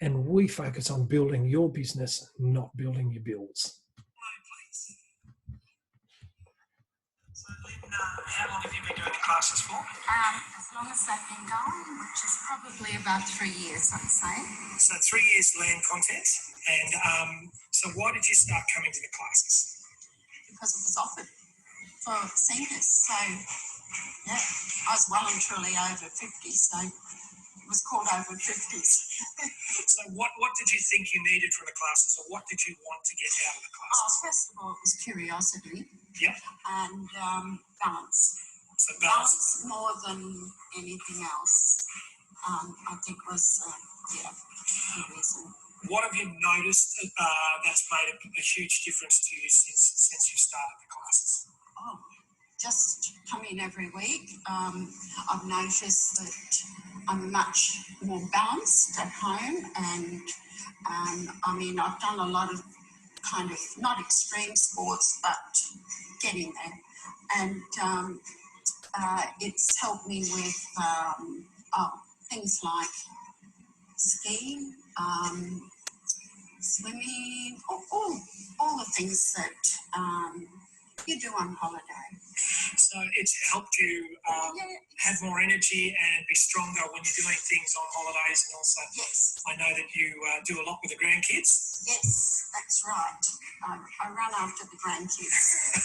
and we focus on building your business, not building your bills. So Lynn, how long have you been doing the classes for? As long as I've been going, which is probably about 3 years, I'd say. So 3 years land content, and so why did you start coming to the classes? Because it was offered for seniors. So, yeah, I was well and truly over 50, so it was called over 50s. So what did you think you needed from the classes, or what did you want to get out of the classes? First of all, it was curiosity. Yep. And balance. So balance more than anything else, I think was, the reason. What have you noticed that's made a huge difference to you since you started the classes? Oh, just coming every week. I've noticed that I'm much more balanced at home, and I've done a lot of kind of not extreme sports, but getting there, and it's helped me with things like skiing, swimming, all the things that you do on holiday. So it's helped you have more energy and be stronger when you're doing things on holidays, and also I know that you do a lot with the grandkids. Yes, that's right. I run after the grandkids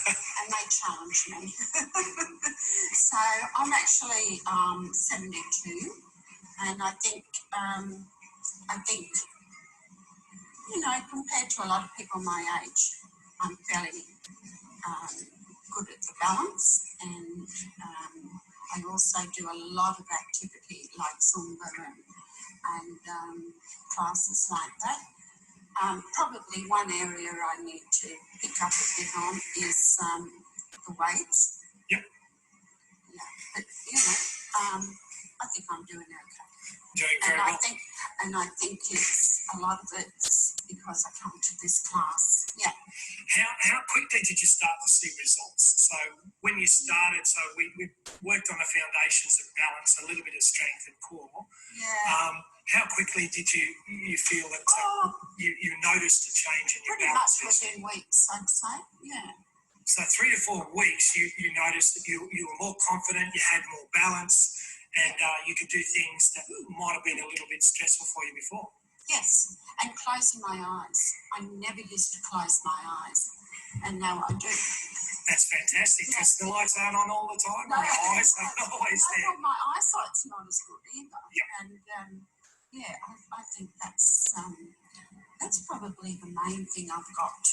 and they challenge me. So I'm actually 72, and I think compared to a lot of people my age, I'm fairly good at the balance, and I also do a lot of activity like Zumba and classes like that. Probably one area I need to pick up a bit on is the weights. Yep. Yeah, but I think I'm doing okay. Doing very well. I think it's a lot of it's because I come to this class. Yeah. How quickly did you start to see results? So when you started, we worked on the foundations of balance, a little bit of strength and core. Yeah. How quickly did you feel that you noticed a change in your pretty balance? Pretty much within weeks, I'd say. Yeah. So 3 to 4 weeks, you noticed that you were more confident, you had more balance, and you could do things that might have been a little bit stressful for you before. Yes, and closing my eyes. I never used to close my eyes, and now I do. That's fantastic, because the lights aren't on all the time, no. Your eyes aren't always there. Well, my eyesight's not as good either. Yep. And I think that's probably the main thing I've got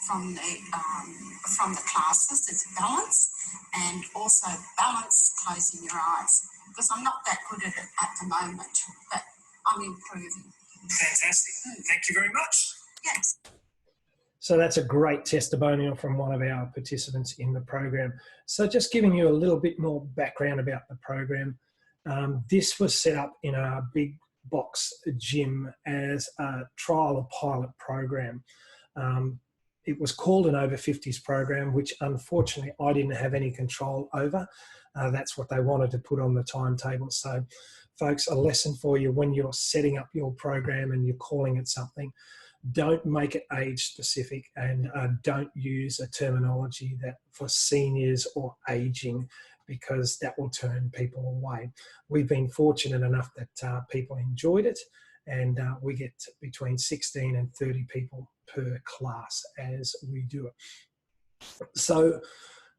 from the classes is balance, and also balance closing your eyes, because I'm not that good at it at the moment, but I'm improving. Fantastic. Thank you very much. Yes. So that's a great testimonial from one of our participants in the program. So just giving you a little bit more background about the program. This was set up in a big box gym as a trial or pilot program. It was called an over 50s program, which unfortunately I didn't have any control over. That's what they wanted to put on the timetable. So folks, a lesson for you: when you're setting up your program and you're calling it something, don't make it age specific, and don't use a terminology that for seniors or aging, because that will turn people away. We've been fortunate enough that people enjoyed it, and we get between 16 and 30 people per class as we do it. So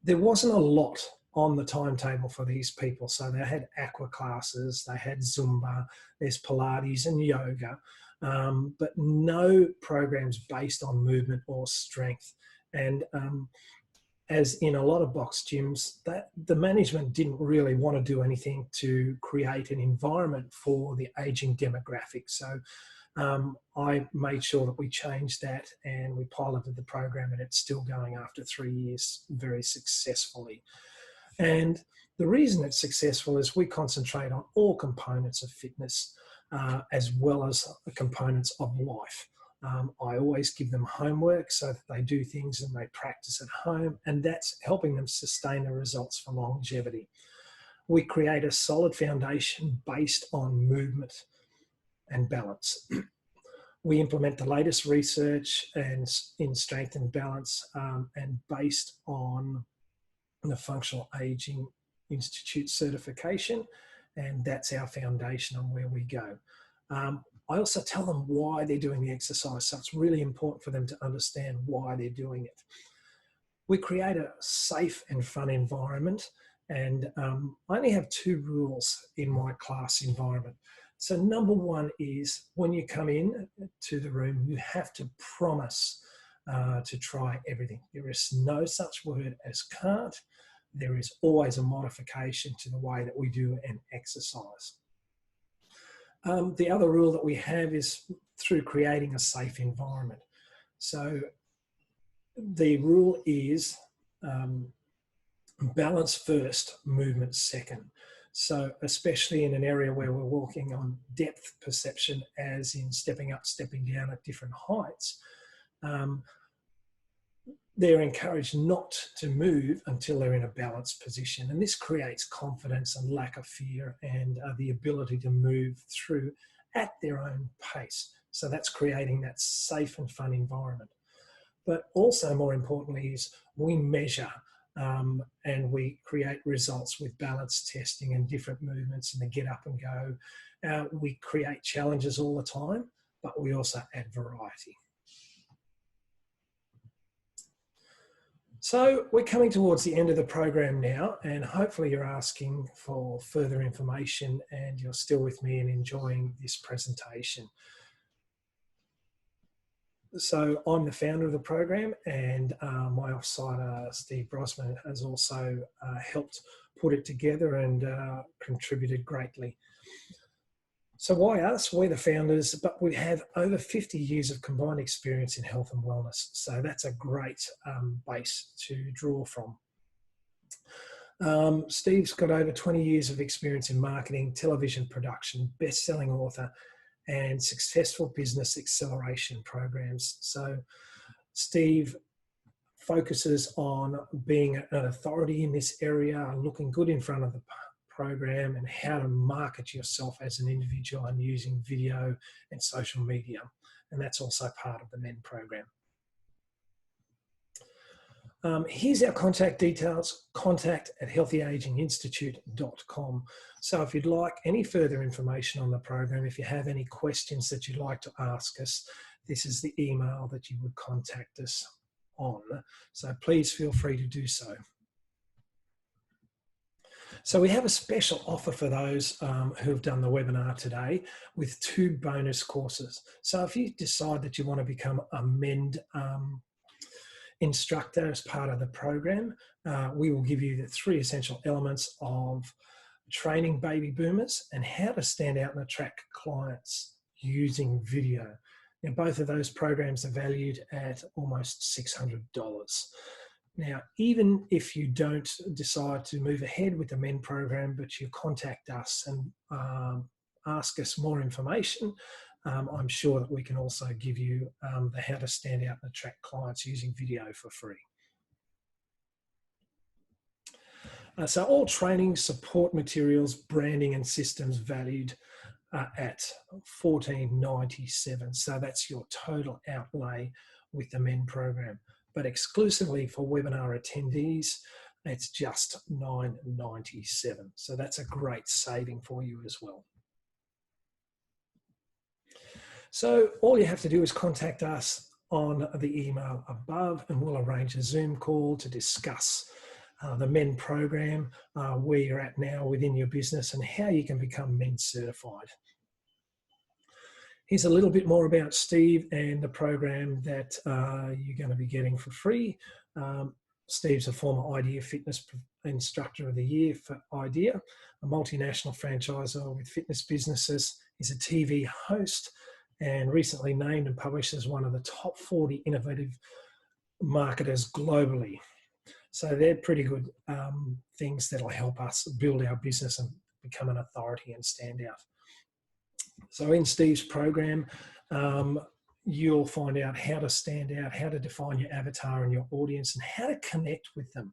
there wasn't a lot on the timetable for these people. So they had aqua classes, they had Zumba, there's Pilates and yoga, but no programs based on movement or strength. And as in a lot of box gyms, that the management didn't really want to do anything to create an environment for the aging demographic. So I made sure that we changed that, and we piloted the program, and it's still going after 3 years very successfully. And the reason it's successful is we concentrate on all components of fitness, as well as the components of life. I always give them homework so that they do things and they practice at home, and that's helping them sustain the results for longevity. We create a solid foundation based on movement and balance. We implement the latest research and in strength and balance, and based on the Functional Aging Institute certification, and that's our foundation on where we go. I also tell them why they're doing the exercise, so it's really important for them to understand why they're doing it. We create a safe and fun environment, and I only have 2 rules in my class environment. So number 1 is, when you come in to the room, you have to promise to try everything. There is no such word as can't. There is always a modification to the way that we do an exercise. The other rule that we have is through creating a safe environment. So the rule is balance first, movement second. So especially in an area where we're working on depth perception, as in stepping up, stepping down at different heights, they're encouraged not to move until they're in a balanced position. And this creates confidence and lack of fear, and the ability to move through at their own pace. So that's creating that safe and fun environment. But also, more importantly, is we measure and we create results with balance testing and different movements and the get up and go. We create challenges all the time, but we also add variety. So we're coming towards the end of the program now, and hopefully you're asking for further information and you're still with me and enjoying this presentation. So I'm the founder of the program, and my offsiter, Steve Brosman, has also helped put it together and contributed greatly. So why us? We're the founders, but we have over 50 years of combined experience in health and wellness. So that's a great base to draw from. Steve's got over 20 years of experience in marketing, television production, best-selling author, and successful business acceleration programs. So Steve focuses on being an authority in this area, looking good in front of the program, and how to market yourself as an individual and using video and social media. And that's also part of the MEN program. Here's our contact details, contact@healthyaginginstitute.com. So if you'd like any further information on the program, if you have any questions that you'd like to ask us, this is the email that you would contact us on. So please feel free to do so. So we have a special offer for those who have done the webinar today with 2 bonus courses. So if you decide that you want to become a MEN instructor as part of the program, we will give you the 3 essential elements of training baby boomers and how to stand out and attract clients using video. Now, both of those programs are valued at almost $600. Now, even if you don't decide to move ahead with the MEN program, but you contact us and ask us more information, I'm sure that we can also give you the how to stand out and attract clients using video for free. So all training, support materials, branding and systems valued at $14.97. So that's your total outlay with the MEN program. But exclusively for webinar attendees, it's just $9.97. So that's a great saving for you as well. So all you have to do is contact us on the email above, and we'll arrange a Zoom call to discuss the MEN program, where you're at now within your business and how you can become MEN certified. Here's a little bit more about Steve and the program that you're going to be getting for free. Steve's a former IDEA Fitness Instructor of the Year for IDEA, a multinational franchisor with fitness businesses. He's a TV host and recently named and published as one of the top 40 innovative marketers globally. So they're pretty good things that'll help us build our business and become an authority and stand out. So in Steve's program, you'll find out how to stand out, how to define your avatar and your audience, and how to connect with them,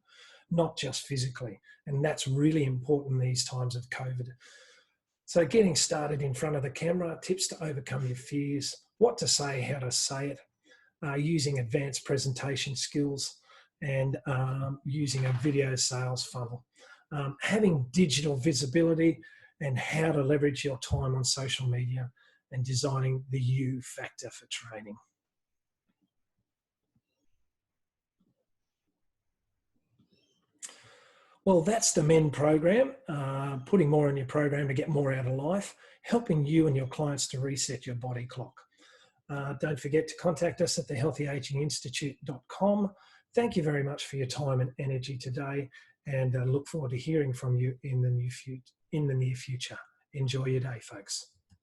not just physically. And that's really important in these times of COVID. So getting started in front of the camera, tips to overcome your fears, what to say, how to say it, using advanced presentation skills, and using a video sales funnel, having digital visibility, and how to leverage your time on social media, and designing the U factor for training. Well, that's the MEN program, putting more in your program to get more out of life, helping you and your clients to reset your body clock. Don't forget to contact us at thehealthyaginginstitute.com. Thank you very much for your time and energy today, and look forward to hearing from you in the near future. Enjoy your day, folks.